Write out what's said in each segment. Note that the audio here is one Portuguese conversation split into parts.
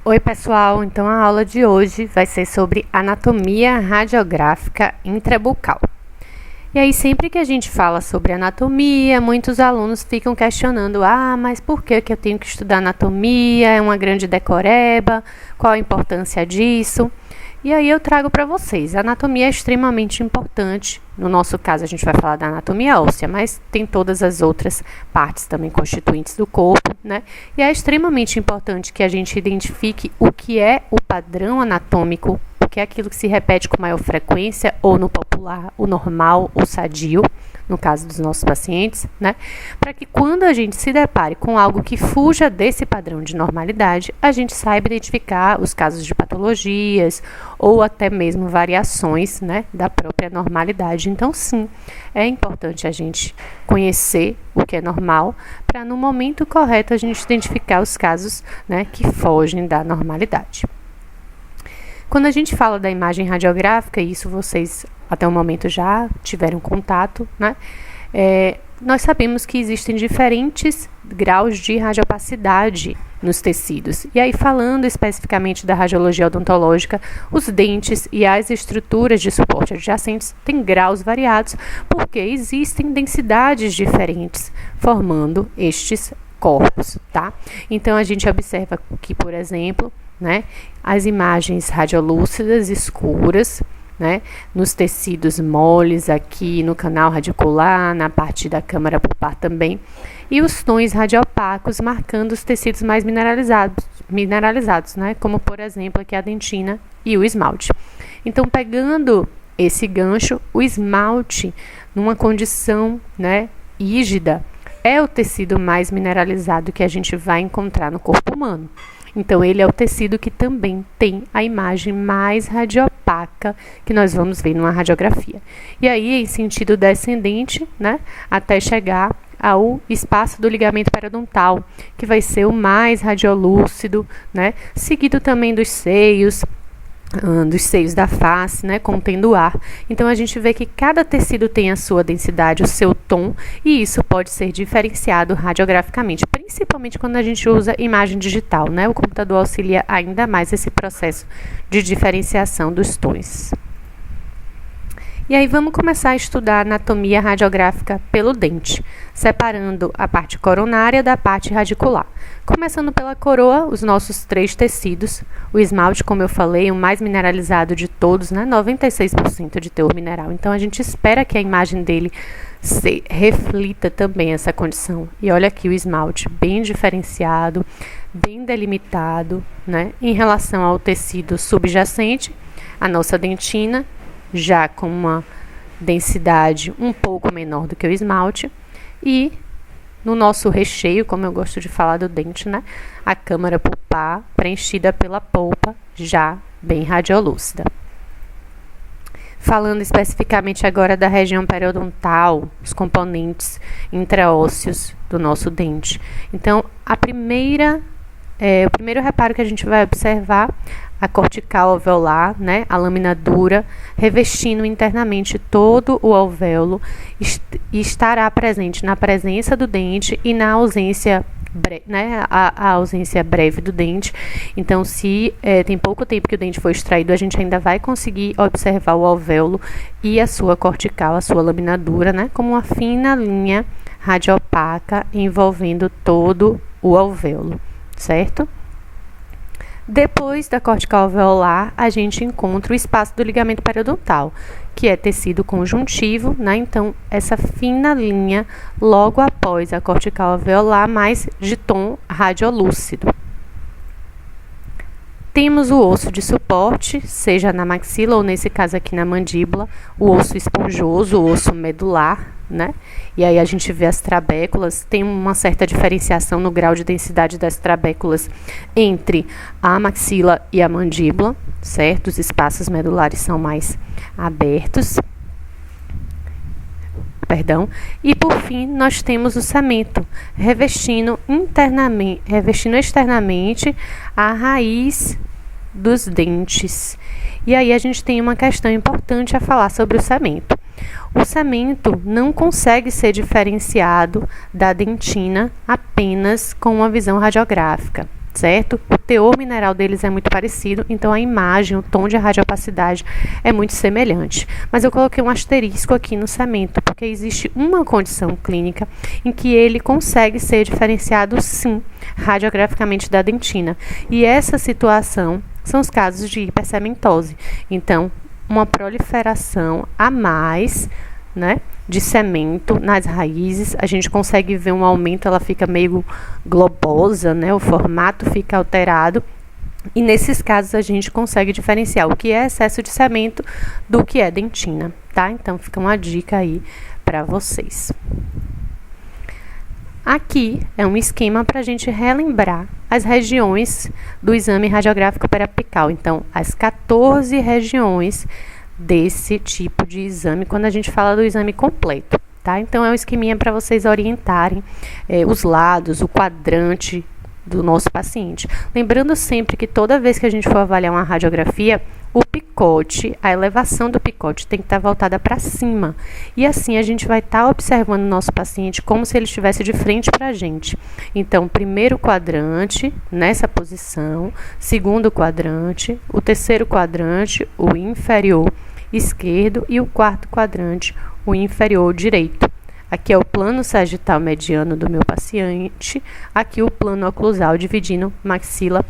Oi, pessoal! Então, a aula de hoje vai ser sobre anatomia radiográfica intrabucal. E aí, sempre que a gente fala sobre anatomia, muitos alunos ficam questionando: mas por que eu tenho que estudar anatomia? É uma grande decoreba? Qual a importância disso? E aí eu trago para vocês, a anatomia é extremamente importante. No nosso caso, a gente vai falar da anatomia óssea, mas tem todas as outras partes também constituintes do corpo, né? E é extremamente importante que a gente identifique o que é o padrão anatômico, o que é aquilo que se repete com maior frequência, ou no popular, o normal, o sadio, no caso dos nossos pacientes, né? Para que quando a gente se depare com algo que fuja desse padrão de normalidade, a gente saiba identificar os casos de patologias ou até mesmo variações, né, da própria normalidade. Então, sim, é importante a gente conhecer o que é normal para, no momento correto, a gente identificar os casos, né, que fogem da normalidade. Quando a gente fala da imagem radiográfica, e isso vocês até o momento já tiveram contato, né? Nós sabemos que existem diferentes graus de radiopacidade nos tecidos. E aí, falando especificamente da radiologia odontológica, os dentes e as estruturas de suporte adjacentes têm graus variados, porque existem densidades diferentes formando estes corpos, tá? Então, a gente observa que, por exemplo, né, as imagens radiolúcidas escuras, né, nos tecidos moles aqui no canal radicular, na parte da câmara pulpar também, e os tons radiopacos marcando os tecidos mais mineralizados, né, como por exemplo aqui a dentina e o esmalte. Então, pegando esse gancho, o esmalte numa condição, né, rígida, é o tecido mais mineralizado que a gente vai encontrar no corpo humano. Então, ele é o tecido que também tem a imagem mais radiopaca que nós vamos ver numa radiografia. E aí, em sentido descendente, né, até chegar ao espaço do ligamento periodontal, que vai ser o mais radiolúcido, né, seguido também dos seios da face, né, contendo ar. Então, a gente vê que cada tecido tem a sua densidade, o seu tom, e isso pode ser diferenciado radiograficamente, principalmente quando a gente usa imagem digital, né? O computador auxilia ainda mais esse processo de diferenciação dos tons. E aí vamos começar a estudar a anatomia radiográfica pelo dente, separando a parte coronária da parte radicular. Começando pela coroa, os nossos 3 tecidos, o esmalte, como eu falei, o mais mineralizado de todos, né? 96% de teor mineral. Então, a gente espera que a imagem dele reflita também essa condição. E olha aqui o esmalte bem diferenciado, bem delimitado, né? Em relação ao tecido subjacente, a nossa dentina, já com uma densidade um pouco menor do que o esmalte, e no nosso recheio, como eu gosto de falar do dente, né, a câmara pulpar preenchida pela polpa, já bem radiolúcida. Falando especificamente agora da região periodontal, os componentes intraósseos do nosso dente. Então, o primeiro reparo que a gente vai observar, a cortical alveolar, né, a lâmina dura, revestindo internamente todo o alvéolo, e estará presente na presença do dente e na ausência, né, a ausência breve do dente. Então, se tem pouco tempo que o dente foi extraído, a gente ainda vai conseguir observar o alvéolo e a sua cortical, a sua lâmina dura, né, como uma fina linha radiopaca envolvendo todo o alvéolo, certo? Depois da cortical alveolar, a gente encontra o espaço do ligamento periodontal, que é tecido conjuntivo, né? Então, essa fina linha logo após a cortical alveolar, mais de tom radiolúcido. Temos o osso de suporte, seja na maxila ou nesse caso aqui na mandíbula, o osso esponjoso, o osso medular, né? E aí a gente vê as trabéculas, tem uma certa diferenciação no grau de densidade das trabéculas entre a maxila e a mandíbula, certo? Os espaços medulares são mais abertos. E por fim, nós temos o cemento, revestindo externamente a raiz dos dentes. E aí a gente tem uma questão importante a falar sobre o cemento. O cemento não consegue ser diferenciado da dentina apenas com uma visão radiográfica. certo? O teor mineral deles é muito parecido, então a imagem, o tom de radiopacidade é muito semelhante. Mas eu coloquei um asterisco aqui no cemento, porque existe uma condição clínica em que ele consegue ser diferenciado, sim, radiograficamente da dentina. E essa situação são os casos de hipercementose. Então, uma proliferação a mais, né, de cemento nas raízes, a gente consegue ver um aumento, ela fica meio globosa, né, o formato fica alterado, e nesses casos a gente consegue diferenciar o que é excesso de cemento do que é dentina, tá? Então fica uma dica aí para vocês. Aqui é um esquema para a gente relembrar as regiões do exame radiográfico periapical. Então, as 14 regiões desse tipo de exame, quando a gente fala do exame completo, tá? Então, é um esqueminha para vocês orientarem os lados, o quadrante do nosso paciente. Lembrando sempre que toda vez que a gente for avaliar uma radiografia, o picote, a elevação do picote tem que estar voltada para cima. E assim a gente vai estar observando o nosso paciente como se ele estivesse de frente para a gente. Então, primeiro quadrante, nessa posição, segundo quadrante, o terceiro quadrante, o inferior esquerdo, e o quarto quadrante, o inferior direito. Aqui é o plano sagital mediano do meu paciente, aqui o plano oclusal dividindo maxila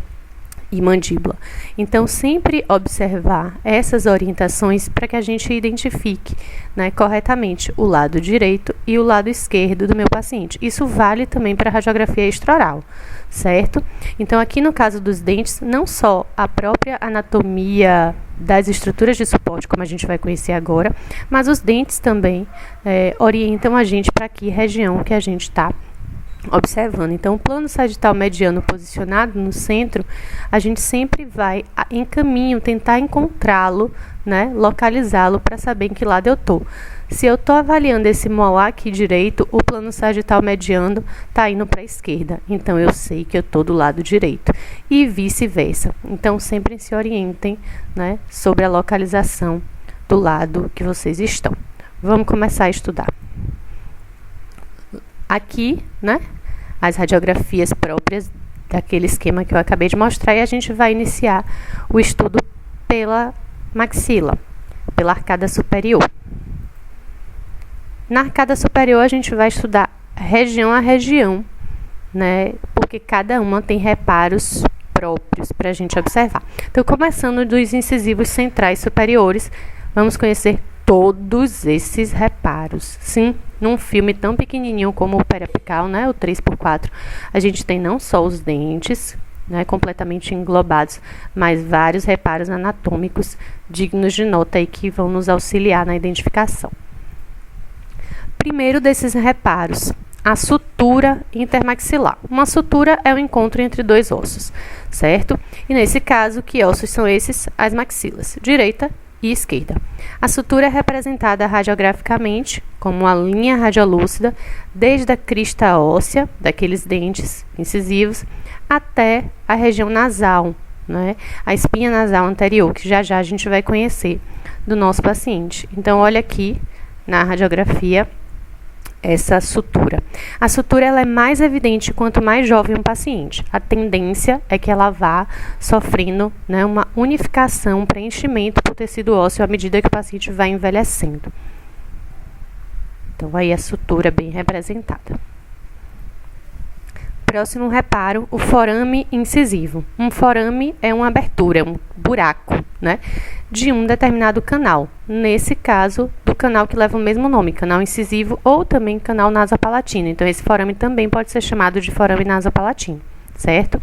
e mandíbula. Então, sempre observar essas orientações para que a gente identifique, né, corretamente o lado direito e o lado esquerdo do meu paciente. Isso vale também para a radiografia extraoral, certo? Então, aqui no caso dos dentes, não só a própria anatomia das estruturas de suporte, como a gente vai conhecer agora, mas os dentes também orientam a gente para que região que a gente está observando. Então, o plano sagital mediano posicionado no centro, a gente sempre vai em caminho tentar encontrá-lo, né, localizá-lo para saber em que lado eu tô. Se eu tô avaliando esse molar aqui direito, o plano sagital mediano tá indo para a esquerda. Então, eu sei que eu tô do lado direito e vice-versa. Então, sempre se orientem, né, sobre a localização do lado que vocês estão. Vamos começar a estudar. Aqui, né, as radiografias próprias daquele esquema que eu acabei de mostrar, e a gente vai iniciar o estudo pela maxila, pela arcada superior. Na arcada superior, a gente vai estudar região a região, né, porque cada uma tem reparos próprios para a gente observar. Então, começando dos incisivos centrais superiores, vamos conhecer todos esses reparos. Sim, num filme tão pequenininho como o periapical, né, o 3x4, a gente tem não só os dentes, né, completamente englobados, mas vários reparos anatômicos dignos de nota aí que vão nos auxiliar na identificação. Primeiro desses reparos, a sutura intermaxilar. Uma sutura é o encontro entre dois ossos, certo? E nesse caso, que ossos são esses? As maxilas, direita e esquerda. A sutura é representada radiograficamente como uma linha radiolúcida desde a crista óssea, daqueles dentes incisivos, até a região nasal, né? A espinha nasal anterior, que já a gente vai conhecer do nosso paciente. Então, olha aqui na radiografia essa sutura. A sutura ela é mais evidente quanto mais jovem um paciente. A tendência é que ela vá sofrendo, né, uma unificação, um preenchimento por tecido ósseo à medida que o paciente vai envelhecendo. Então, aí a sutura bem representada. Próximo reparo, o forame incisivo. Um forame é uma abertura, um buraco, né, de um determinado canal. Nesse caso, do canal que leva o mesmo nome, canal incisivo ou também canal nasopalatino. Então, esse forame também pode ser chamado de forame nasopalatino, certo?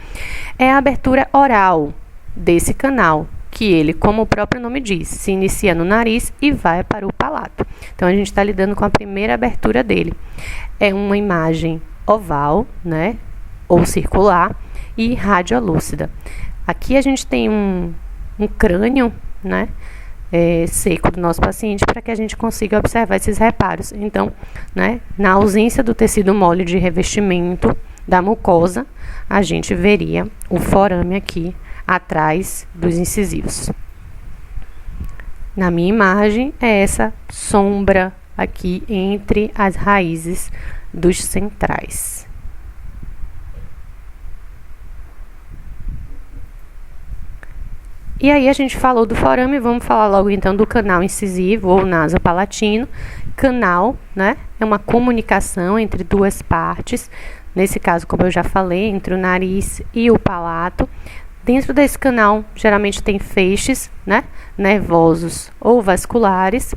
É a abertura oral desse canal, que ele, como o próprio nome diz, se inicia no nariz e vai para o palato. Então, a gente está lidando com a primeira abertura dele. É uma imagem oval, né, ou circular, e radiolúcida. Aqui a gente tem um crânio, né, seco do nosso paciente para que a gente consiga observar esses reparos. Então, né, na ausência do tecido mole de revestimento da mucosa, a gente veria o forame aqui atrás dos incisivos. Na minha imagem, é essa sombra aqui entre as raízes dos centrais. E aí a gente falou do forame, vamos falar logo então do canal incisivo ou nasopalatino. Canal, né, é uma comunicação entre duas partes, nesse caso, como eu já falei, entre o nariz e o palato. Dentro desse canal, geralmente tem feixes, né, nervosos ou vasculares,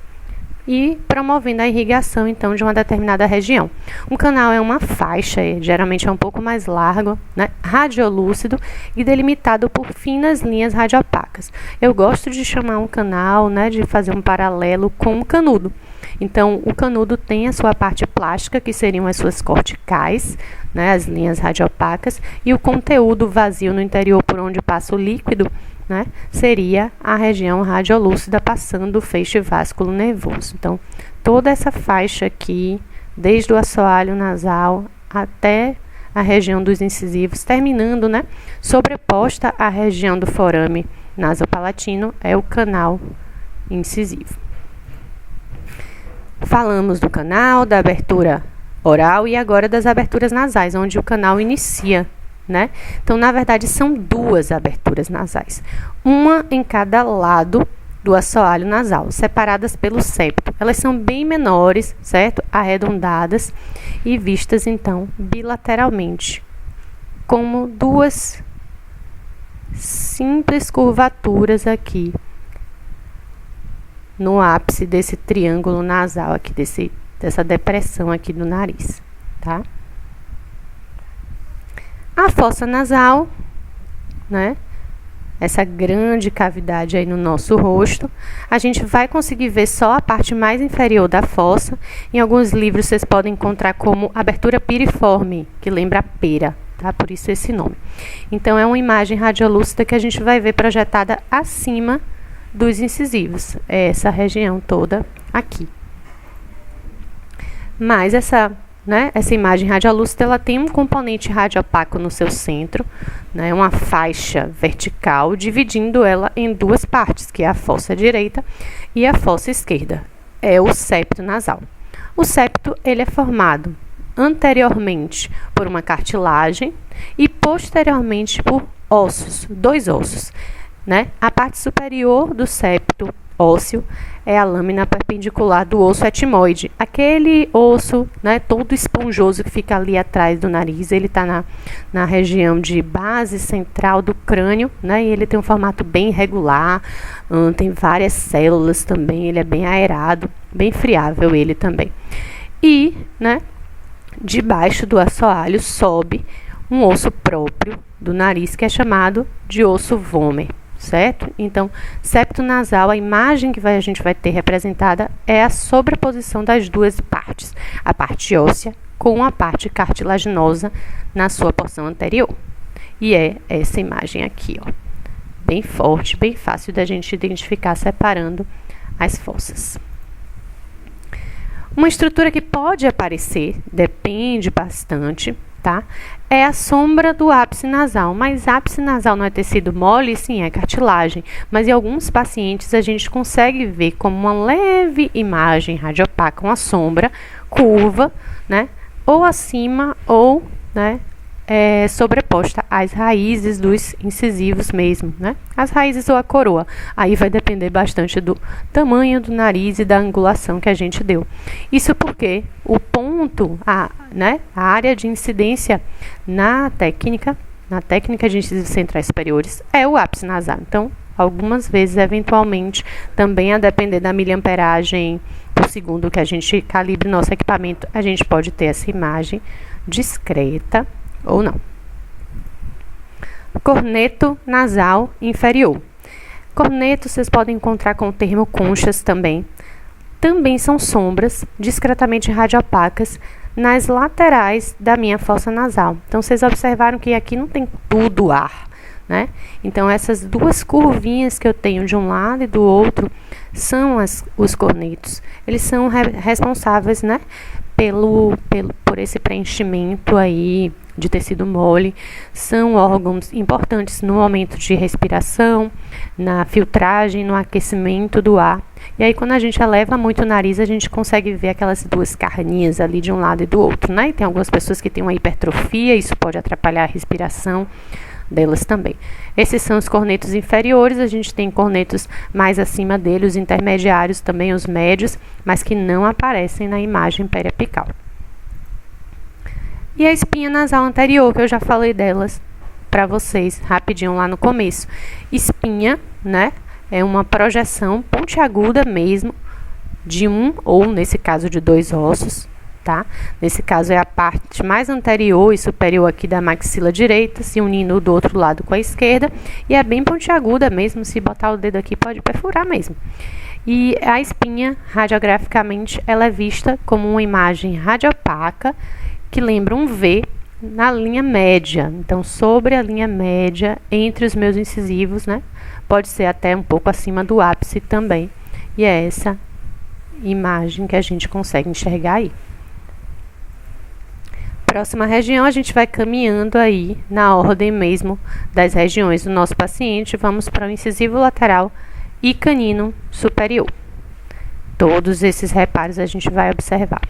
e promovendo a irrigação, então, de uma determinada região. Um canal é uma faixa, geralmente é um pouco mais largo, né, radiolúcido e delimitado por finas linhas radiopacas. Eu gosto de chamar um canal, né, de fazer um paralelo com um canudo. Então, o canudo tem a sua parte plástica, que seriam as suas corticais, né, as linhas radiopacas, e o conteúdo vazio no interior por onde passa o líquido, né, seria a região radiolúcida passando o feixe vasculo nervoso. Então, toda essa faixa aqui, desde o assoalho nasal até a região dos incisivos, terminando, né, sobreposta à região do forame nasopalatino, é o canal incisivo. Falamos do canal, da abertura oral e agora das aberturas nasais, onde o canal inicia, né? Então, na verdade, são duas aberturas nasais, uma em cada lado do assoalho nasal, separadas pelo septo. Elas são bem menores, certo? Arredondadas e vistas, então, bilateralmente, como duas simples curvaturas aqui no ápice desse triângulo nasal aqui, dessa depressão aqui do nariz, tá? A fossa nasal, né? Essa grande cavidade aí no nosso rosto, a gente vai conseguir ver só a parte mais inferior da fossa. Em alguns livros vocês podem encontrar como abertura piriforme, que lembra a pera, tá? Por isso esse nome. Então, é uma imagem radiolúcida que a gente vai ver projetada acima dos incisivos, é essa região toda aqui. Mas essa imagem radiolúcida, ela tem um componente radiopaco no seu centro, né, uma faixa vertical, dividindo ela em duas partes, que é a fossa direita e a fossa esquerda, é o septo nasal. O septo, ele é formado anteriormente por uma cartilagem e posteriormente por ossos, dois ossos, né? A parte superior do septo ósseo é a lâmina perpendicular do osso etimoide. Aquele osso, né, todo esponjoso que fica ali atrás do nariz, ele está na região de base central do crânio, né, e ele tem um formato bem irregular, tem várias células também, ele é bem aerado, bem friável ele também. E, né, debaixo do assoalho sobe um osso próprio do nariz, que é chamado de osso vômer. Certo? Então, septo nasal, a imagem que a gente vai ter representada é a sobreposição das duas partes, a parte óssea com a parte cartilaginosa na sua porção anterior. E é essa imagem aqui, ó, bem forte, bem fácil da gente identificar separando as fossas. Uma estrutura que pode aparecer, depende bastante, tá? É a sombra do ápice nasal, mas ápice nasal não é tecido mole, sim, é cartilagem, mas em alguns pacientes a gente consegue ver como uma leve imagem radiopaca, uma sombra curva, né, ou acima ou, né, sobreposta às raízes dos incisivos mesmo, né, as raízes ou a coroa. Aí vai depender bastante do tamanho do nariz e da angulação que a gente deu. Isso porque o ponto, a área de incidência na técnica de incisivos centrais superiores é o ápice nasal. Então, algumas vezes, eventualmente, também a depender da miliamperagem por segundo que a gente calibre nosso equipamento, a gente pode ter essa imagem discreta ou não. Corneto nasal inferior. Corneto vocês podem encontrar com o termo conchas também. Também são sombras discretamente radiopacas nas laterais da minha fossa nasal. Então, vocês observaram que aqui não tem tudo ar, né? Então, essas duas curvinhas que eu tenho de um lado e do outro são os cornetos. Eles são responsáveis, né, por esse preenchimento aí de tecido mole. São órgãos importantes no momento de respiração, na filtragem, no aquecimento do ar. E aí, quando a gente eleva muito o nariz, a gente consegue ver aquelas duas carninhas ali de um lado e do outro, né? E tem algumas pessoas que têm uma hipertrofia, isso pode atrapalhar a respiração delas também. Esses são os cornetos inferiores, a gente tem cornetos mais acima dele, os intermediários também, os médios, mas que não aparecem na imagem periapical. E a espinha nasal anterior, que eu já falei delas para vocês rapidinho lá no começo. Espinha, né, é uma projeção pontiaguda mesmo de um ou, nesse caso, de 2 ossos, tá? Nesse caso é a parte mais anterior e superior aqui da maxila direita, se unindo do outro lado com a esquerda, e é bem pontiaguda mesmo, se botar o dedo aqui pode perfurar mesmo. E a espinha, radiograficamente, ela é vista como uma imagem radiopaca, que lembra um V na linha média, então sobre a linha média entre os meus incisivos, né? Pode ser até um pouco acima do ápice também, e é essa imagem que a gente consegue enxergar aí. Próxima região, a gente vai caminhando aí na ordem mesmo das regiões do nosso paciente. Vamos para o incisivo lateral e canino superior. Todos esses reparos a gente vai observar.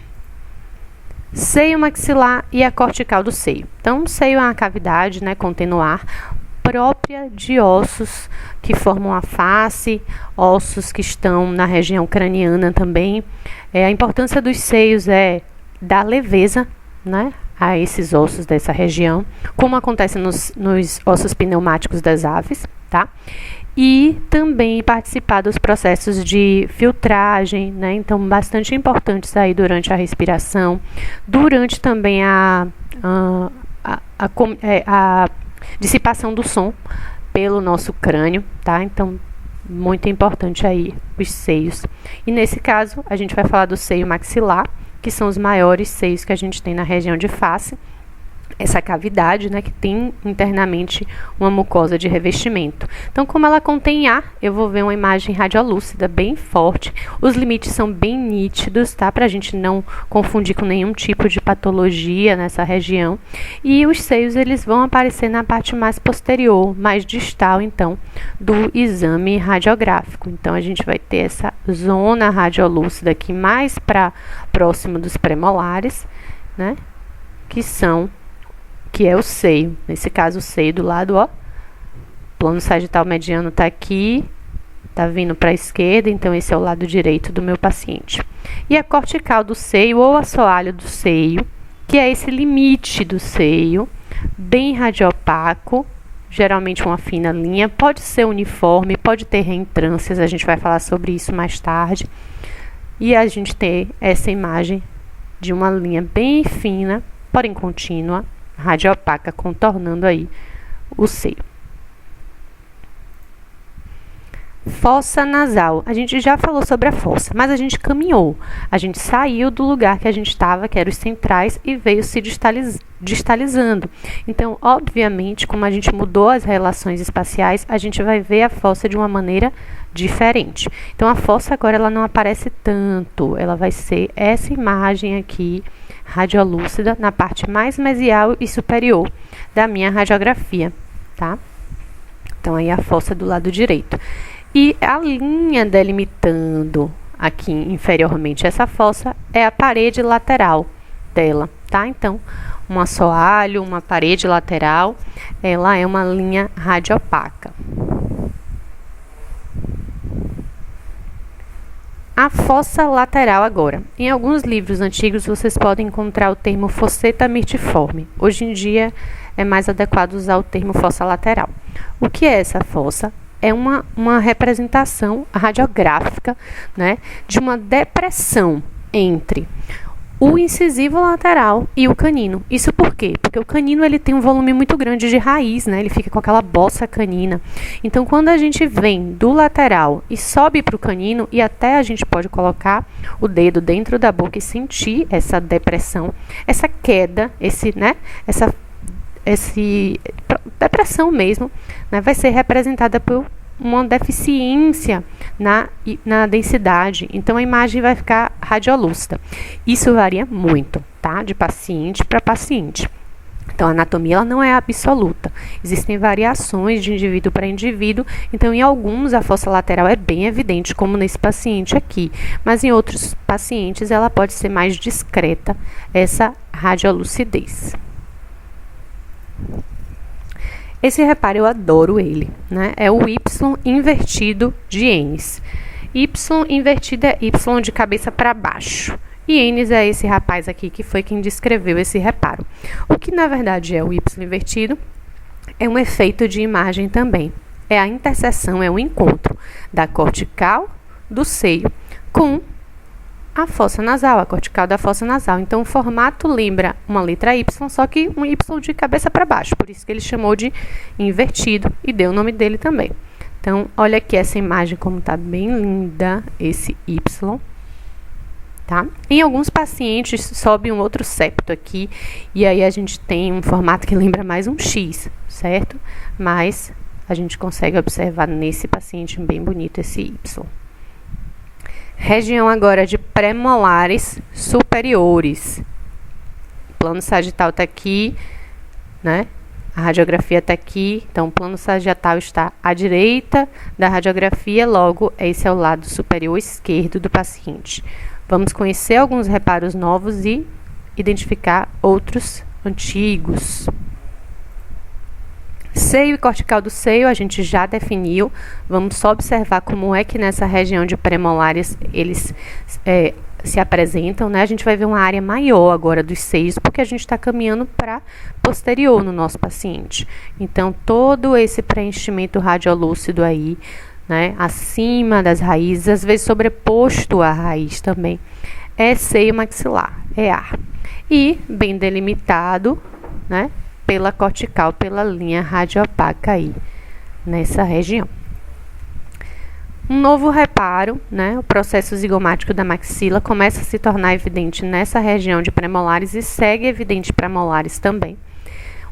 Seio maxilar e a cortical do seio. Então, o seio é uma cavidade, né, contendo ar, própria de ossos que formam a face, ossos que estão na região craniana também. A importância dos seios é dar leveza, né, a esses ossos dessa região, como acontece nos ossos pneumáticos das aves, tá? E também participar dos processos de filtragem, né? Então, bastante importantes aí durante a respiração, durante também a dissipação do som pelo nosso crânio, tá? Então, muito importante aí os seios. E nesse caso, a gente vai falar do seio maxilar, que são os maiores seios que a gente tem na região de face. Essa cavidade, né, que tem internamente uma mucosa de revestimento. Então, como ela contém ar, eu vou ver uma imagem radiolúcida bem forte. Os limites são bem nítidos, tá? Para a gente não confundir com nenhum tipo de patologia nessa região. E os seios, eles vão aparecer na parte mais posterior, mais distal, então, do exame radiográfico. Então, a gente vai ter essa zona radiolúcida aqui mais para próximo dos premolares, né? Que é o seio, nesse caso o seio do lado, ó, plano sagital mediano tá aqui, tá vindo para a esquerda, então esse é o lado direito do meu paciente. E a cortical do seio ou assoalho do seio, que é esse limite do seio, bem radiopaco, geralmente uma fina linha, pode ser uniforme, pode ter reentrâncias, a gente vai falar sobre isso mais tarde. E a gente tem essa imagem de uma linha bem fina, porém contínua, radiopaca, contornando aí o seio. Fossa nasal. A gente já falou sobre a fossa, mas a gente caminhou. A gente saiu do lugar que a gente estava, que era os centrais, e veio se distalizando. Então, obviamente, como a gente mudou as relações espaciais, a gente vai ver a fossa de uma maneira diferente. Então, a fossa agora ela não aparece tanto. Ela vai ser essa imagem aqui, radiolúcida, na parte mais mesial e superior da minha radiografia, tá? Então, aí a fossa do lado direito. E a linha delimitando aqui inferiormente essa fossa é a parede lateral dela, tá? Então, um assoalho, uma parede lateral, ela é uma linha radiopaca. A fossa lateral agora. Em alguns livros antigos vocês podem encontrar o termo fosseta mirtiforme. Hoje em dia é mais adequado usar o termo fossa lateral. O que é essa fossa? É uma representação radiográfica, né, de uma depressão entre o incisivo lateral e o canino. Isso por quê? Porque o canino ele tem um volume muito grande de raiz, né? Ele fica com aquela bossa canina. Então, quando a gente vem do lateral e sobe para o canino, e até a gente pode colocar o dedo dentro da boca e sentir essa depressão, essa queda, essa depressão mesmo, né? Vai ser representada por uma deficiência na densidade. Então, a imagem vai ficar radiolúcida. Isso varia muito, tá? De paciente para paciente. Então, a anatomia ela não é absoluta. Existem variações de indivíduo para indivíduo. Então, em alguns, a fossa lateral é bem evidente, como nesse paciente aqui. Mas em outros pacientes, ela pode ser mais discreta, essa radiolucidez. Esse reparo eu adoro ele, né? É o Y invertido de Enes. Y invertido é Y de cabeça para baixo. E Enes é esse rapaz aqui que foi quem descreveu esse reparo. O que na verdade é o Y invertido é um efeito de imagem também. É a interseção, é o encontro da cortical do seio com a fossa nasal, a cortical da fossa nasal. Então, o formato lembra uma letra Y, só que um Y de cabeça para baixo. Por isso que ele chamou de invertido e deu o nome dele também. Então, olha aqui essa imagem como está bem linda, esse Y. Tá? Em alguns pacientes sobe um outro septo aqui, e aí a gente tem um formato que lembra mais um X, certo? Mas a gente consegue observar nesse paciente bem bonito esse Y. Região agora de premolares superiores. O plano sagital está aqui, né? A radiografia está aqui, então o plano sagital está à direita da radiografia, logo esse é o lado superior esquerdo do paciente. Vamos conhecer alguns reparos novos e identificar outros antigos. Seio e cortical do seio a gente já definiu. Vamos só observar como é que nessa região de premolares eles se apresentam, né? A gente vai ver uma área maior agora dos seios, porque a gente está caminhando para posterior no nosso paciente. Então, todo esse preenchimento radiolúcido aí, né? Acima das raízes, às vezes sobreposto à raiz também, é seio maxilar, é A. E bem delimitado, né? Pela cortical, pela linha radiopaca aí, nessa região. Um novo reparo, né, o processo zigomático da maxila começa a se tornar evidente nessa região de premolares e segue evidente para molares também.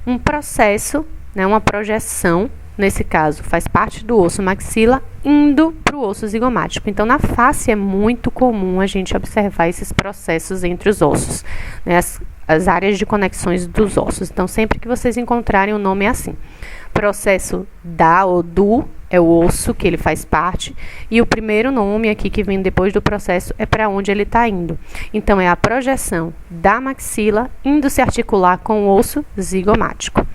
Um processo, né, uma projeção, nesse caso, faz parte do osso maxila indo para o osso zigomático. Então, na face é muito comum a gente observar esses processos entre os ossos, né, as áreas de conexões dos ossos. Então, sempre que vocês encontrarem o nome é assim. Processo da ou do é o osso que ele faz parte. E o primeiro nome aqui que vem depois do processo é para onde ele está indo. Então, é a projeção da maxila indo se articular com o osso zigomático.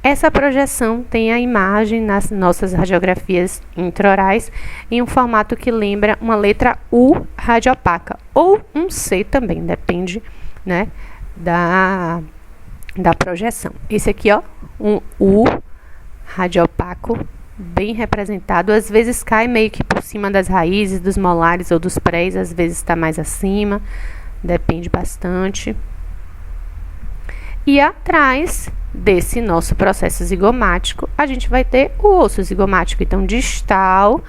Essa projeção tem a imagem nas nossas radiografias intraorais em um formato que lembra uma letra U radiopaca ou um C também, depende, né, da projeção. Esse aqui, ó, um U radiopaco, bem representado. Às vezes cai meio que por cima das raízes, dos molares ou dos prés, às vezes está mais acima, depende bastante. E atrás desse nosso processo zigomático, a gente vai ter o osso zigomático. Então, distal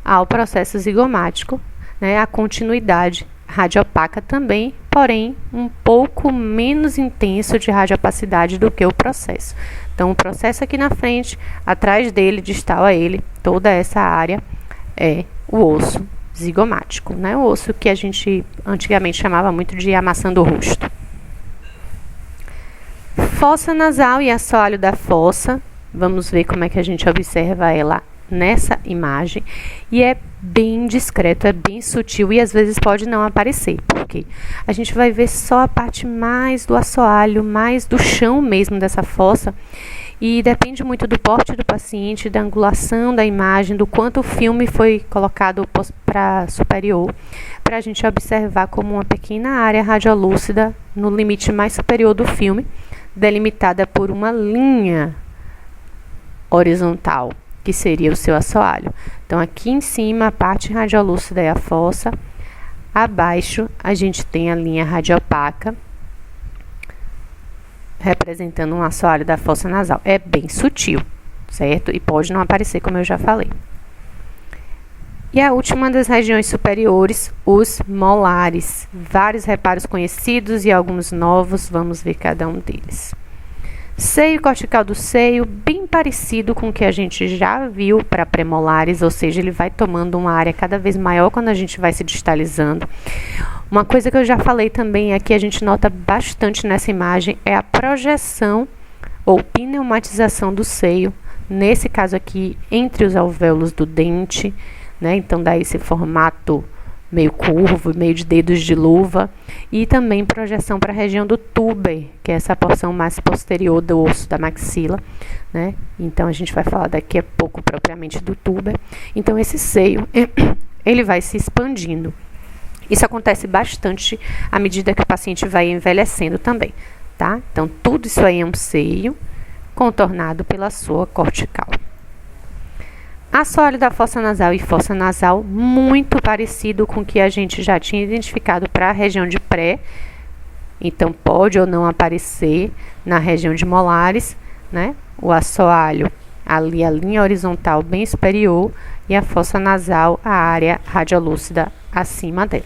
ao processo zigomático, né, a continuidade radiopaca também, porém um pouco menos intenso de radiopacidade do que o processo. Então, o processo aqui na frente, atrás dele, distal a ele, toda essa área é o osso zigomático, né? O osso que a gente antigamente chamava muito de amaçã do rosto. Fossa nasal e assoalho da fossa, vamos ver como é que a gente observa ela nessa imagem, e é bem discreto, é bem sutil e às vezes pode não aparecer, porque a gente vai ver só a parte mais do assoalho, mais do chão mesmo dessa fossa, e depende muito do porte do paciente, da angulação da imagem, do quanto o filme foi colocado para superior, para a gente observar como uma pequena área radiolúcida no limite mais superior do filme, delimitada por uma linha horizontal, que seria o seu assoalho. Então, aqui em cima, a parte radiolúcida é a fossa. Abaixo, a gente tem a linha radiopaca, representando um assoalho da fossa nasal. É bem sutil, certo? E pode não aparecer, como eu já falei. E a última das regiões superiores, os molares. Vários reparos conhecidos e alguns novos, vamos ver cada um deles. Seio cortical do seio, bem parecido com o que a gente já viu para premolares, ou seja, ele vai tomando uma área cada vez maior quando a gente vai se distalizando. Uma coisa que eu já falei também aqui, a gente nota bastante nessa imagem, é a projeção ou pneumatização do seio, nesse caso aqui, entre os alvéolos do dente, né? Então, dá esse formato meio curvo, meio de dedos de luva, e também projeção para a região do tuber, que é essa porção mais posterior do osso da maxila, né? Então a gente vai falar daqui a pouco propriamente do tuber. Então esse seio, ele vai se expandindo. Isso acontece bastante à medida que o paciente vai envelhecendo também, tá? Então tudo isso aí é um seio contornado pela sua cortical. Assoalho da fossa nasal e fossa nasal, muito parecido com o que a gente já tinha identificado para a região de pré. Então, pode ou não aparecer na região de molares, né? O assoalho, ali a linha horizontal bem superior, e a fossa nasal, a área radiolúcida acima dela.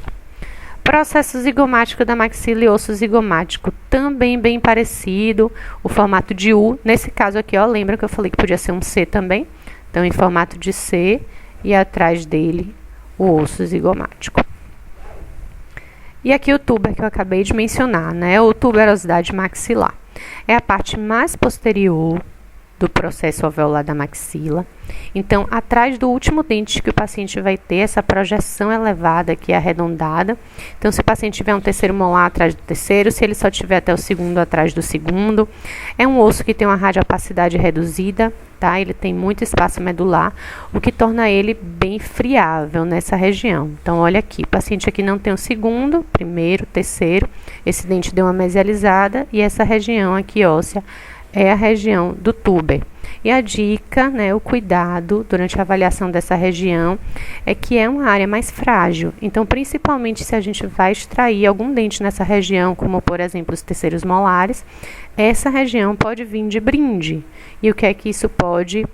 Processo zigomático da maxila e osso zigomático, também bem parecido, o formato de U. Nesse caso aqui, ó, lembra que eu falei que podia ser um C também? Então, em formato de C, e atrás dele o osso zigomático. E aqui o tuber que eu acabei de mencionar, né? O tuberosidade maxilar. É a parte mais posterior do processo alveolar da maxila. Então, atrás do último dente que o paciente vai ter essa projeção elevada aqui arredondada. Então, se o paciente tiver um terceiro molar atrás do terceiro, se ele só tiver até o segundo atrás do segundo, é um osso que tem uma radiopacidade reduzida, tá? Ele tem muito espaço medular, o que torna ele bem friável nessa região. Então, olha aqui, o paciente aqui não tem o segundo, primeiro, terceiro, esse dente deu uma mesializada e essa região aqui óssea é a região do tuber. E a dica, né, o cuidado durante a avaliação dessa região é que é uma área mais frágil. Então, principalmente se a gente vai extrair algum dente nessa região, como por exemplo os terceiros molares, essa região pode vir de brinde. E o que é que isso pode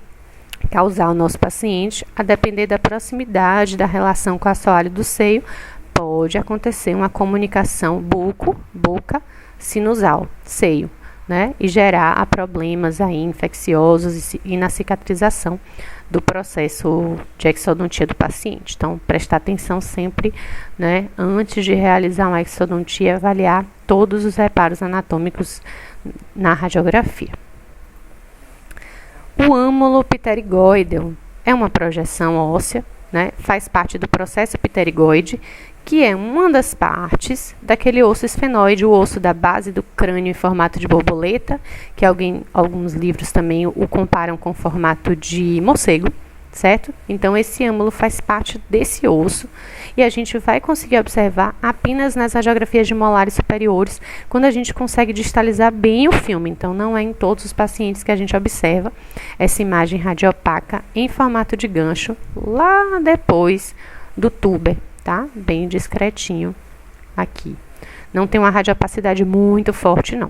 causar ao nosso paciente? A depender da proximidade da relação com o assoalho do seio, pode acontecer uma comunicação boca sinusal, seio, né, e gerar problemas aí infecciosos e na cicatrização do processo de exodontia do paciente. Então, prestar atenção sempre, né, antes de realizar uma exodontia, avaliar todos os reparos anatômicos na radiografia. O âmulo pterigoideo é uma projeção óssea, né, faz parte do processo pterigoide, que é uma das partes daquele osso esfenoide, o osso da base do crânio em formato de borboleta, que alguns livros também o comparam com o formato de morcego, certo? Então, esse âmulo faz parte desse osso e a gente vai conseguir observar apenas nas radiografias de molares superiores, quando a gente consegue distalizar bem o filme. Então, não é em todos os pacientes que a gente observa essa imagem radiopaca em formato de gancho, lá depois do tuber. Tá? Bem discretinho aqui. Não tem uma radiopacidade muito forte, não.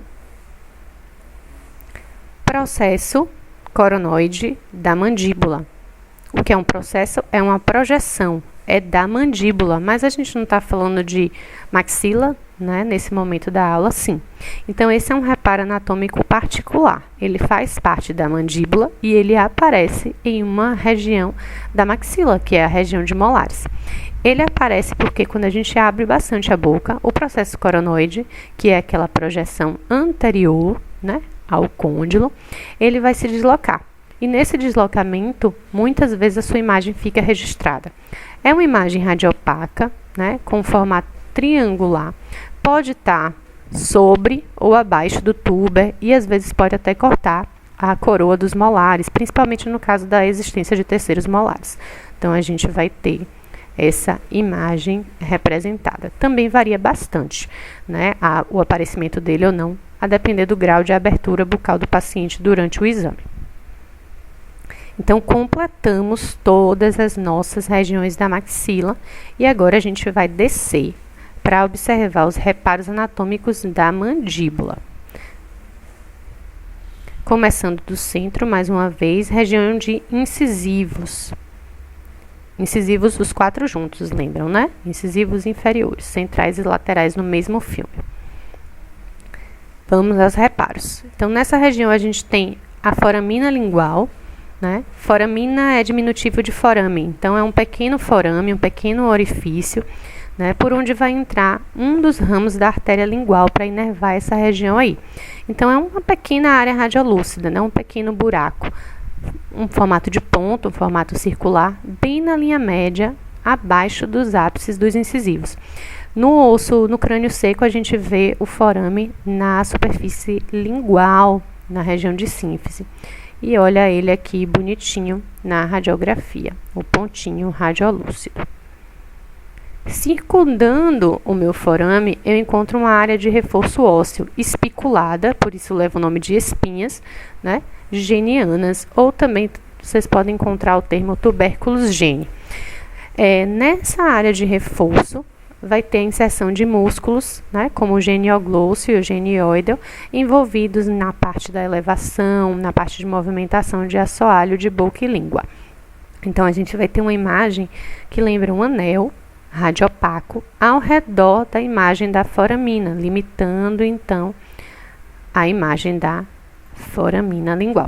Processo coronoide da mandíbula. O que é um processo? É uma projeção, é da mandíbula, mas a gente não está falando de maxila, né, nesse momento da aula, sim. Então, esse é um reparo anatômico particular. Ele faz parte da mandíbula e ele aparece em uma região da maxila, que é a região de molares. Ele aparece porque quando a gente abre bastante a boca, o processo coronoide, que é aquela projeção anterior, né, ao côndilo, ele vai se deslocar. E nesse deslocamento, muitas vezes a sua imagem fica registrada. É uma imagem radiopaca, né, com formato triangular. Pode estar sobre ou abaixo do tuber e às vezes pode até cortar a coroa dos molares, principalmente no caso da existência de terceiros molares. Então, a gente vai ter essa imagem representada. Também varia bastante, né, o aparecimento dele ou não, a depender do grau de abertura bucal do paciente durante o exame. Então, completamos todas as nossas regiões da maxila e agora a gente vai descer para observar os reparos anatômicos da mandíbula. Começando do centro, mais uma vez, região de incisivos. Incisivos os quatro juntos, lembram, né? Incisivos inferiores, centrais e laterais no mesmo filme. Vamos aos reparos. Então, nessa região a gente tem a foramina lingual, né? Foramina é diminutivo de forame, então é um pequeno forame, um pequeno orifício, né, por onde vai entrar um dos ramos da artéria lingual para inervar essa região aí. Então, é uma pequena área radiolúcida, né, um pequeno buraco, um formato de ponto, um formato circular, bem na linha média abaixo dos ápices dos incisivos. No crânio seco, a gente vê o forame na superfície lingual, na região de sínfise. E olha ele aqui bonitinho na radiografia, o pontinho radiolúcido. Circundando o meu forame, eu encontro uma área de reforço ósseo espiculada, por isso leva o nome de espinhas, né, genianas, ou também vocês podem encontrar o termo tubérculos gene. Nessa área de reforço, vai ter a inserção de músculos, né, como o genioglósseo e o genioideo, envolvidos na parte da elevação, na parte de movimentação de assoalho de boca e língua. Então, a gente vai ter uma imagem que lembra um anel radiopaco ao redor da imagem da foramina, limitando, então, a imagem da foramina lingual.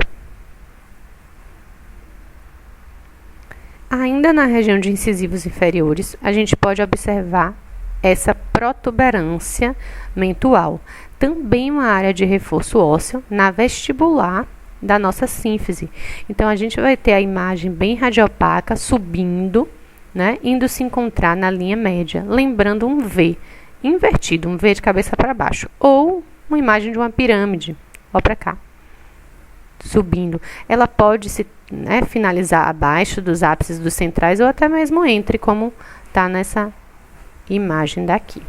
Ainda na região de incisivos inferiores, a gente pode observar essa protuberância mentual, também uma área de reforço ósseo na vestibular da nossa sínfise. Então, a gente vai ter a imagem bem radiopaca subindo, né, indo se encontrar na linha média, lembrando um V invertido, um V de cabeça para baixo, ou uma imagem de uma pirâmide, ó para cá, subindo. Ela pode se finalizar abaixo dos ápices dos centrais ou até mesmo entre, como está nessa imagem daqui.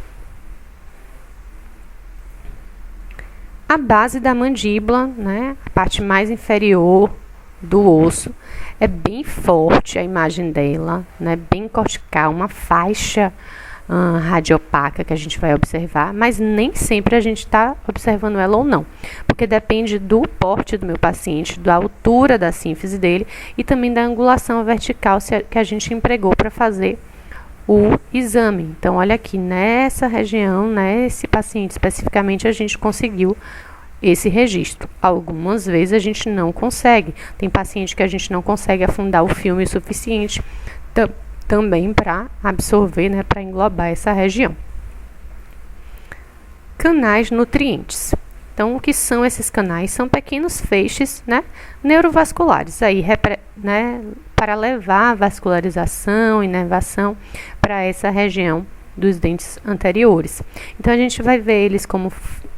A base da mandíbula, né, a parte mais inferior do osso, é bem forte a imagem dela, né, bem cortical, uma faixa radiopaca que a gente vai observar, mas nem sempre a gente está observando ela ou não, porque depende do porte do meu paciente, da altura da sínfise dele e também da angulação vertical que a gente empregou para fazer o exame. Então, olha aqui, nessa região, nesse paciente especificamente, a gente conseguiu esse registro. Algumas vezes a gente não consegue. Tem paciente que a gente não consegue afundar o filme o suficiente também para absorver, né, para englobar essa região. Canais nutrientes. Então, o que são esses canais? São pequenos feixes, né, neurovasculares, aí, para levar a vascularização e inervação para essa região dos dentes anteriores. Então, a gente vai ver eles como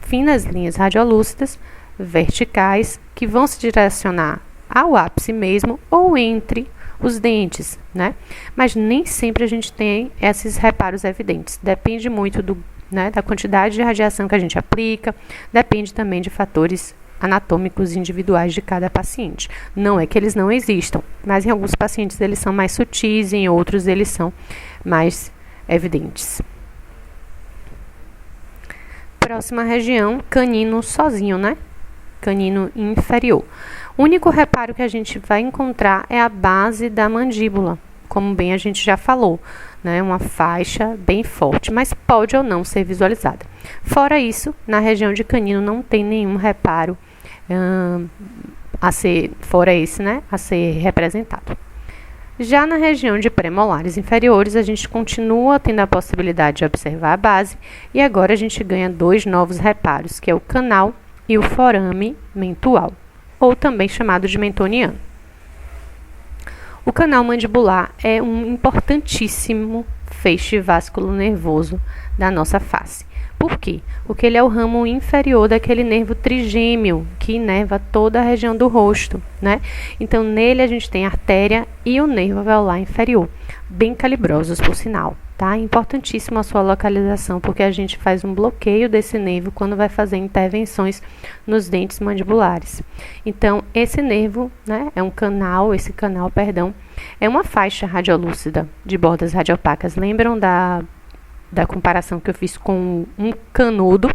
finas linhas radiolúcidas, verticais, que vão se direcionar ao ápice mesmo ou entre os dentes, né? Mas nem sempre a gente tem esses reparos evidentes. Depende muito da quantidade de radiação que a gente aplica, depende também de fatores anatômicos individuais de cada paciente. Não é que eles não existam, mas em alguns pacientes eles são mais sutis, em outros eles são mais evidentes. Próxima região, canino sozinho, né? Canino inferior. O único reparo que a gente vai encontrar é a base da mandíbula, como bem a gente já falou, né? Uma faixa bem forte, mas pode ou não ser visualizada. Fora isso, na região de canino não tem nenhum reparo a ser representado. Já na região de premolares inferiores, a gente continua tendo a possibilidade de observar a base e agora a gente ganha dois novos reparos, que é o canal e o forame mentual, ou também chamado de mentoniano. O canal mandibular é um importantíssimo feixe vasculonervoso da nossa face. Por quê? Porque ele é o ramo inferior daquele nervo trigêmeo que inerva toda a região do rosto, né? Então, nele a gente tem a artéria e o nervo alveolar inferior, bem calibrosos, por sinal, tá? Importantíssima a sua localização, porque a gente faz um bloqueio desse nervo quando vai fazer intervenções nos dentes mandibulares. Então, esse nervo, né, esse canal, é uma faixa radiolúcida de bordas radiopacas. Lembram da comparação que eu fiz com um canudo,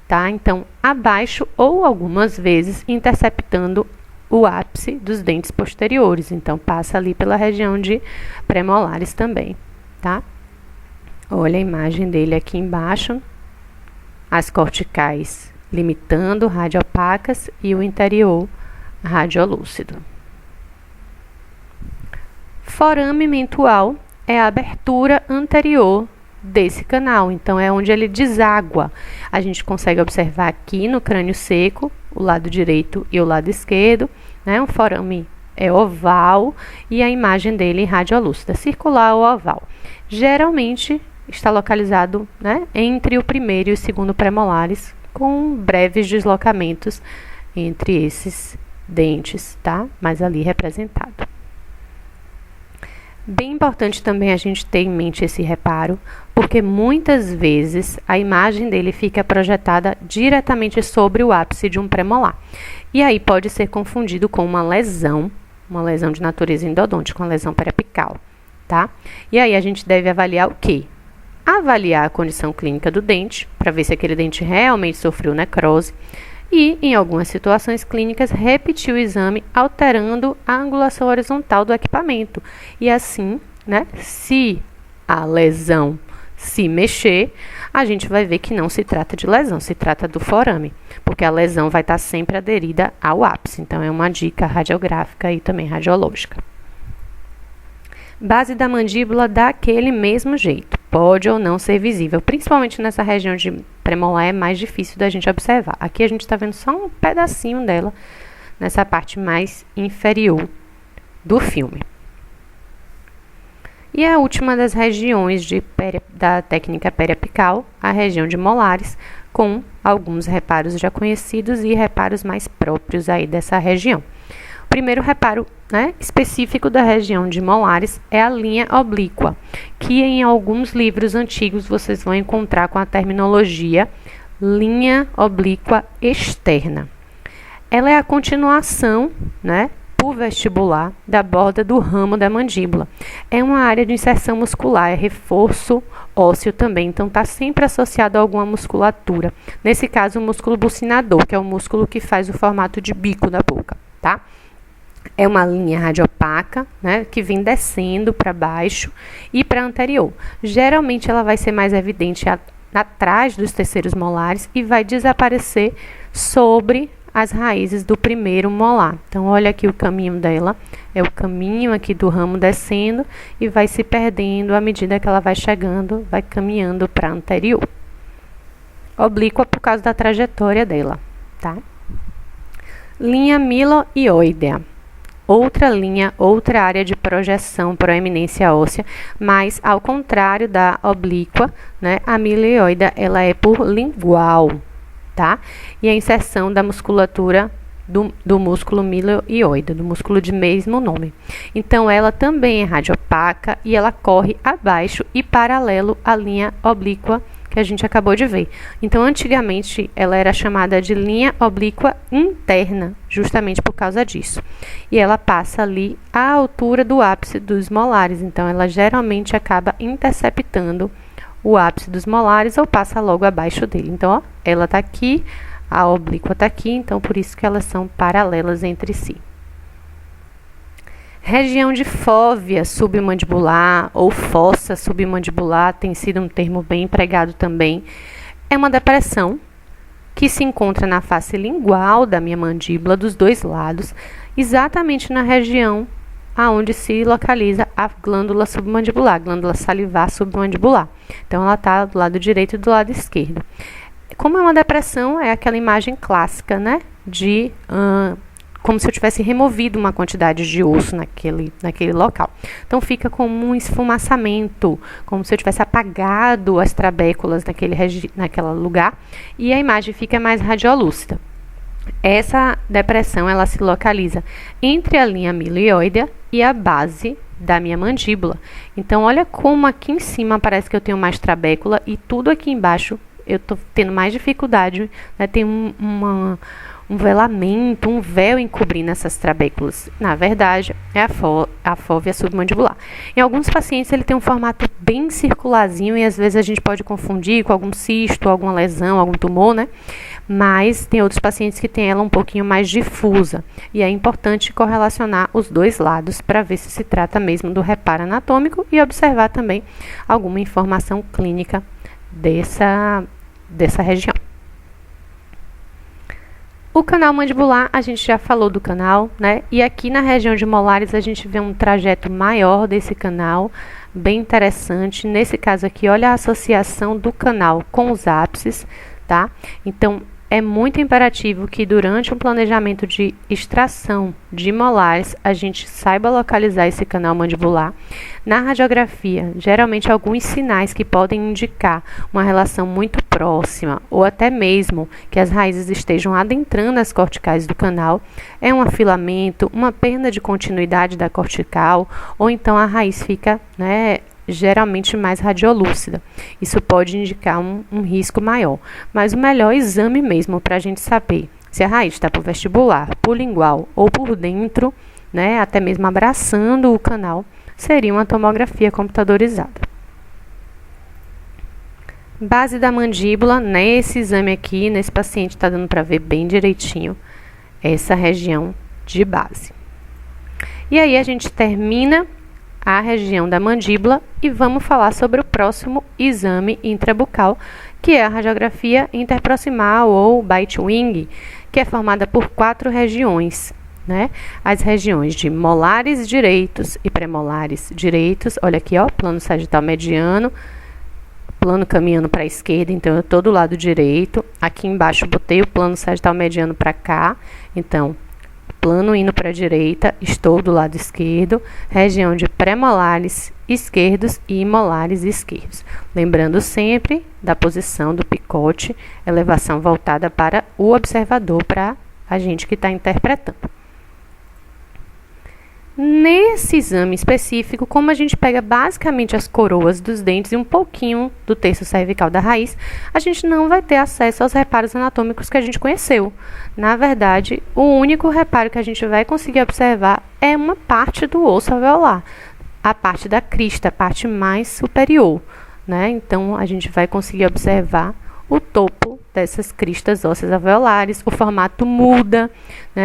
tá? Então, abaixo ou algumas vezes interceptando o ápice dos dentes posteriores. Então, passa ali pela região de premolares também, tá? Olha a imagem dele aqui embaixo. As corticais limitando, radiopacas, e o interior radiolúcido. Forame mentual é a abertura anterior desse canal, então é onde ele deságua. A gente consegue observar aqui no crânio seco, o lado direito e o lado esquerdo, né, um forame é oval e a imagem dele radiolúcida, circular ou oval. Geralmente está localizado, né, entre o primeiro e o segundo premolares, com breves deslocamentos entre esses dentes, tá? Mas ali representado. Bem importante também a gente ter em mente esse reparo, porque muitas vezes a imagem dele fica projetada diretamente sobre o ápice de um premolar. E aí pode ser confundido com uma lesão de natureza endodôntica, uma lesão periapical, tá? E aí a gente deve avaliar o quê? Avaliar a condição clínica do dente, para ver se aquele dente realmente sofreu necrose, e, em algumas situações clínicas, repetir o exame alterando a angulação horizontal do equipamento. E assim, né, se a lesão se mexer, a gente vai ver que não se trata de lesão, se trata do forame, porque a lesão vai estar sempre aderida ao ápice. Então, é uma dica radiográfica e também radiológica. Base da mandíbula daquele mesmo jeito, pode ou não ser visível, principalmente nessa região de premolar é mais difícil da gente observar. Aqui a gente está vendo só um pedacinho dela, nessa parte mais inferior do filme. E a última das regiões da técnica periapical, a região de molares, com alguns reparos já conhecidos e reparos mais próprios aí dessa região. O primeiro reparo, né, específico da região de molares é a linha oblíqua, que em alguns livros antigos vocês vão encontrar com a terminologia linha oblíqua externa. Ela é a continuação, né, por vestibular da borda do ramo da mandíbula. É uma área de inserção muscular, é reforço ósseo também, então está sempre associado a alguma musculatura. Nesse caso, o músculo bucinador, que é o músculo que faz o formato de bico da boca, tá? É uma linha radiopaca, né, que vem descendo para baixo e para anterior. Geralmente ela vai ser mais evidente atrás dos terceiros molares e vai desaparecer sobre as raízes do primeiro molar. Então, olha aqui o caminho dela, é o caminho aqui do ramo descendo e vai se perdendo à medida que ela vai chegando, vai caminhando para anterior. Oblíqua por causa da trajetória dela, tá? Linha miloioidea. Outra linha, outra área de projeção proeminência óssea, mas ao contrário da oblíqua, né, a miloioidea ela é por lingual, tá? E a inserção da musculatura do músculo miloioideo, do músculo de mesmo nome. Então, ela também é radiopaca e ela corre abaixo e paralelo à linha oblíqua que a gente acabou de ver. Então, antigamente, ela era chamada de linha oblíqua interna, justamente por causa disso. E ela passa ali à altura do ápice dos molares. Então, ela geralmente acaba interceptando o ápice dos molares ou passa logo abaixo dele. Então, ó, ela está aqui, a oblíqua está aqui, então por isso que elas são paralelas entre si. Região de fóvea submandibular ou fossa submandibular tem sido um termo bem empregado também. É uma depressão que se encontra na face lingual da minha mandíbula dos dois lados, exatamente na região aonde se localiza a glândula submandibular, glândula salivar submandibular. Então, ela está do lado direito e do lado esquerdo. Como é uma depressão, é aquela imagem clássica, né, de como se eu tivesse removido uma quantidade de osso naquele local. Então, fica como um esfumaçamento, como se eu tivesse apagado as trabéculas naquele lugar, e a imagem fica mais radiolúcida. Essa depressão, ela se localiza entre a linha miloioidea e a base da minha mandíbula. Então, olha como aqui em cima parece que eu tenho mais trabécula e tudo aqui embaixo eu estou tendo mais dificuldade, né? Tem um velamento, um véu encobrindo essas trabéculas. Na verdade, é a fóvea submandibular. Em alguns pacientes, ele tem um formato bem circularzinho e às vezes a gente pode confundir com algum cisto, alguma lesão, algum tumor, né? Mas tem outros pacientes que têm ela um pouquinho mais difusa. E é importante correlacionar os dois lados para ver se trata mesmo do reparo anatômico e observar também alguma informação clínica dessa região. O canal mandibular, a gente já falou do canal, né? E aqui na região de molares a gente vê um trajeto maior desse canal, bem interessante. Nesse caso aqui, olha a associação do canal com os ápices, tá? Então, é muito imperativo que durante um planejamento de extração de molares, a gente saiba localizar esse canal mandibular. Na radiografia, geralmente alguns sinais que podem indicar uma relação muito próxima ou até mesmo que as raízes estejam adentrando as corticais do canal é um afilamento, uma perda de continuidade da cortical ou então a raiz fica, geralmente mais radiolúcida. Isso pode indicar um risco maior. Mas o melhor exame mesmo para a gente saber se a raiz está por vestibular, por lingual ou por dentro, até mesmo abraçando o canal, seria uma tomografia computadorizada. Base da mandíbula, nesse exame aqui, nesse paciente está dando para ver bem direitinho essa região de base. E aí a gente termina a região da mandíbula e vamos falar sobre o próximo exame intrabucal, que é a radiografia interproximal ou bite wing, que é formada por 4 regiões, As regiões de molares direitos e premolares direitos, olha aqui, plano sagital mediano, plano caminhando para a esquerda, então eu estou do lado direito, aqui embaixo botei o plano sagital mediano para cá, então plano indo para a direita, estou do lado esquerdo, região de premolares esquerdos e molares esquerdos. Lembrando sempre da posição do picote, elevação voltada para o observador, para a gente que está interpretando. Nesse exame específico, como a gente pega basicamente as coroas dos dentes e um pouquinho do terço cervical da raiz, a gente não vai ter acesso aos reparos anatômicos que a gente conheceu. Na verdade, o único reparo que a gente vai conseguir observar é uma parte do osso alveolar, a parte da crista, a parte mais superior, Então, a gente vai conseguir observar o topo dessas cristas ósseas alveolares, o formato muda,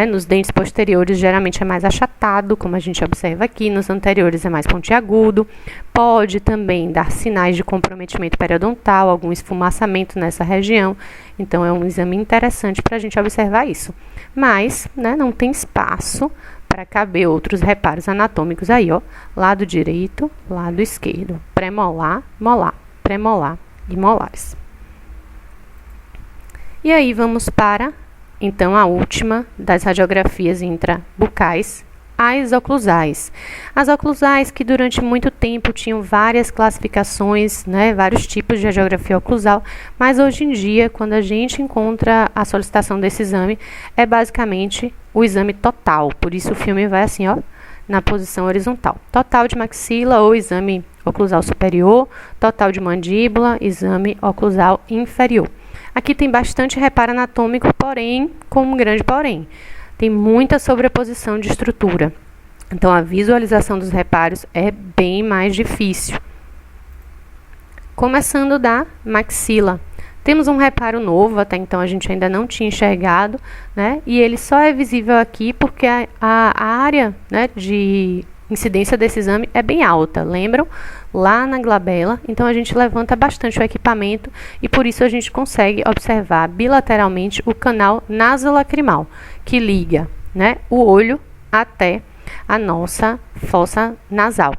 nos dentes posteriores geralmente é mais achatado, como a gente observa aqui, nos anteriores é mais pontiagudo, pode também dar sinais de comprometimento periodontal, algum esfumaçamento nessa região, então é um exame interessante para a gente observar isso, mas não tem espaço para caber outros reparos anatômicos aí, lado direito, lado esquerdo, premolar, molar, premolar e molares. E aí vamos para, então, a última das radiografias intrabucais, as oclusais. As oclusais que durante muito tempo tinham várias classificações, vários tipos de radiografia oclusal, mas hoje em dia, quando a gente encontra a solicitação desse exame, é basicamente o exame total, por isso o filme vai assim, na posição horizontal. Total de maxila ou exame oclusal superior, total de mandíbula, exame oclusal inferior. Aqui tem bastante reparo anatômico, porém, com um grande porém. Tem muita sobreposição de estrutura. Então, a visualização dos reparos é bem mais difícil. Começando da maxila. Temos um reparo novo, até então a gente ainda não tinha enxergado, E ele só é visível aqui porque a área, de incidência desse exame é bem alta, lembram? Lá na glabela, então a gente levanta bastante o equipamento e por isso a gente consegue observar bilateralmente o canal nasolacrimal, que liga, o olho até a nossa fossa nasal.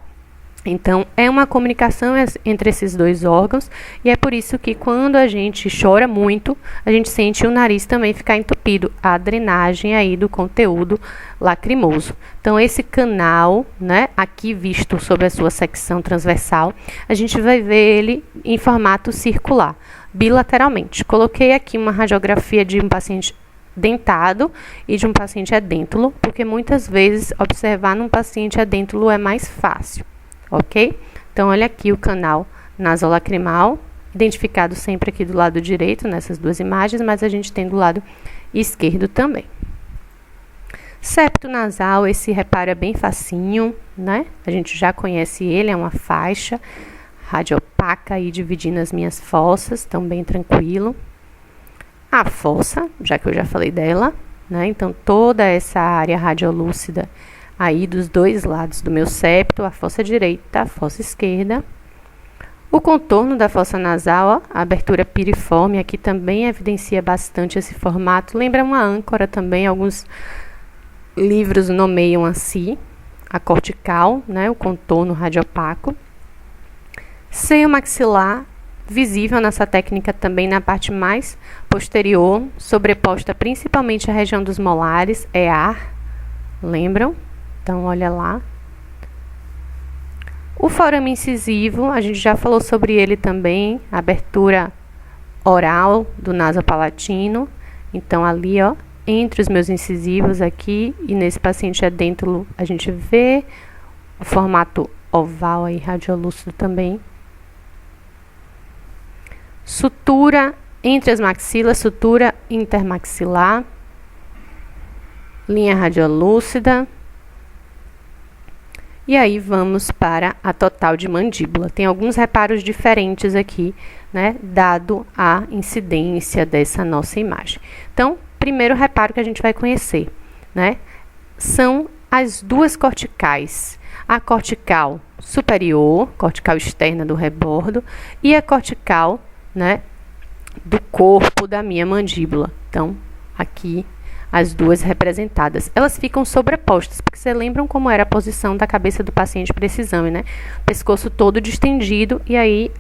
Então, é uma comunicação entre esses dois órgãos e é por isso que quando a gente chora muito, a gente sente o nariz também ficar entupido, a drenagem aí do conteúdo lacrimoso. Então, esse canal, aqui visto sobre a sua secção transversal, a gente vai ver ele em formato circular, bilateralmente. Coloquei aqui uma radiografia de um paciente dentado e de um paciente edêntulo, porque muitas vezes observar num paciente edêntulo é mais fácil. Ok? Então, olha aqui o canal nasolacrimal, identificado sempre aqui do lado direito, nessas duas imagens, mas a gente tem do lado esquerdo também. Septo nasal, esse reparo é bem facinho, A gente já conhece ele, é uma faixa radiopaca aí dividindo as minhas fossas, então bem tranquilo. A fossa, já que eu já falei dela, Então, toda essa área radiolúcida aí dos dois lados do meu septo, a fossa direita, a fossa esquerda. O contorno da fossa nasal, a abertura piriforme, aqui também evidencia bastante esse formato. Lembra uma âncora também, alguns livros nomeiam assim, a cortical, o contorno radiopaco. Seio maxilar visível nessa técnica também na parte mais posterior, sobreposta principalmente à região dos molares, é ar, lembram? Então, olha lá. O forame incisivo, a gente já falou sobre ele também, abertura oral do nasopalatino. Então, ali, ó, entre os meus incisivos aqui, e nesse paciente adêntulo, a gente vê o formato oval aí, radiolúcido também. Sutura entre as maxilas, sutura intermaxilar, linha radiolúcida. E aí vamos para a total de mandíbula. Tem alguns reparos diferentes aqui, né, dado a incidência dessa nossa imagem. Então, primeiro reparo que a gente vai conhecer, né, são as duas corticais. A cortical superior, cortical externa do rebordo, e a cortical, né, do corpo da minha mandíbula. Então, aqui as duas representadas. Elas ficam sobrepostas, porque vocês lembram como era a posição da cabeça do paciente para esse exame, né? Pescoço todo distendido, e aí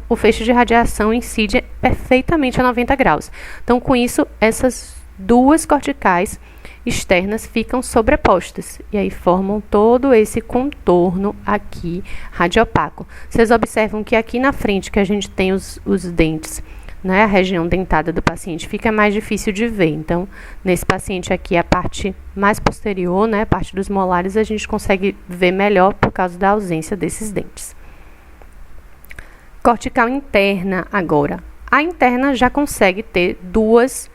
o feixe de radiação incide perfeitamente a 90 graus. Então, com isso, essas duas corticais externas ficam sobrepostas, e aí formam todo esse contorno aqui radiopaco. Vocês observam que aqui na frente, que a gente tem os dentes, né, a região dentada do paciente, fica mais difícil de ver. Então, nesse paciente aqui, a parte mais posterior, né, a parte dos molares, a gente consegue ver melhor por causa da ausência desses dentes. Cortical interna agora. A interna já consegue ter duas,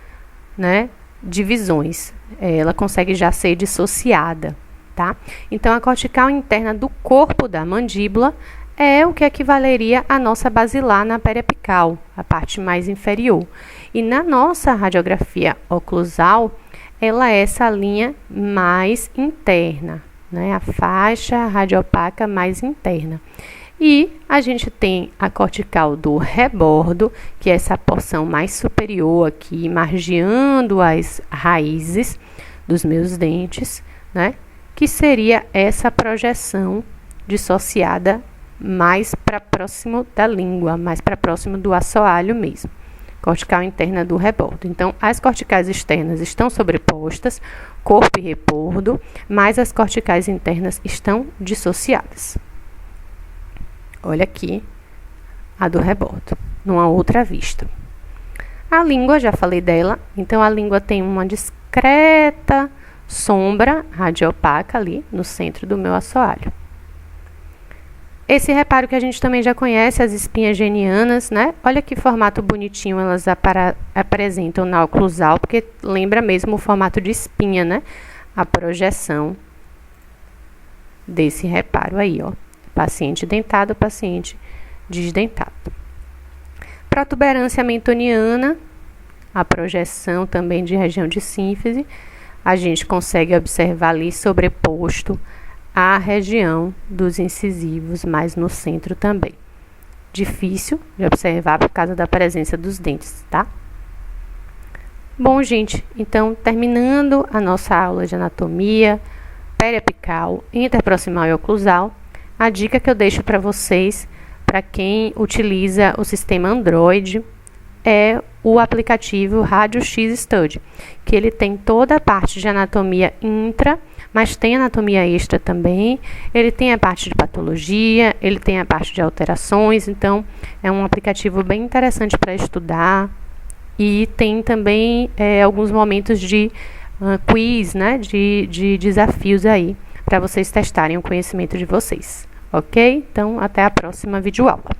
né, divisões. Ela consegue já ser dissociada, tá? Então, a cortical interna do corpo da mandíbula é o que equivaleria à nossa basilar na periapical, a parte mais inferior. E na nossa radiografia oclusal, ela é essa linha mais interna, né? A faixa radiopaca mais interna. E a gente tem a cortical do rebordo, que é essa porção mais superior aqui, margeando as raízes dos meus dentes, né? Que seria essa projeção dissociada mais para próximo da língua, mais para próximo do assoalho mesmo. Cortical interna do rebordo. Então, as corticais externas estão sobrepostas, corpo e rebordo, mas as corticais internas estão dissociadas. Olha aqui a do rebordo, numa outra vista. A língua, já falei dela, então a língua tem uma discreta sombra radiopaca ali no centro do meu assoalho. Esse reparo que a gente também já conhece, as espinhas genianas, né? Olha que formato bonitinho elas apresentam na oclusal, porque lembra mesmo o formato de espinha, né? A projeção desse reparo aí, ó. Paciente dentado, paciente desdentado. Protuberância mentoniana, a projeção também de região de sínfise, a gente consegue observar ali sobreposto a região dos incisivos, mas no centro também. Difícil de observar por causa da presença dos dentes, tá? Bom, gente, então, terminando a nossa aula de anatomia periapical, interproximal e oclusal, a dica que eu deixo para vocês, para quem utiliza o sistema Android, é o aplicativo RadioX Study, que ele tem toda a parte de anatomia intra, mas tem anatomia extra também. Ele tem a parte de patologia, ele tem a parte de alterações, então é um aplicativo bem interessante para estudar. E tem também alguns momentos de quiz, né, de desafios aí, para vocês testarem o conhecimento de vocês. Ok? Então, até a próxima videoaula.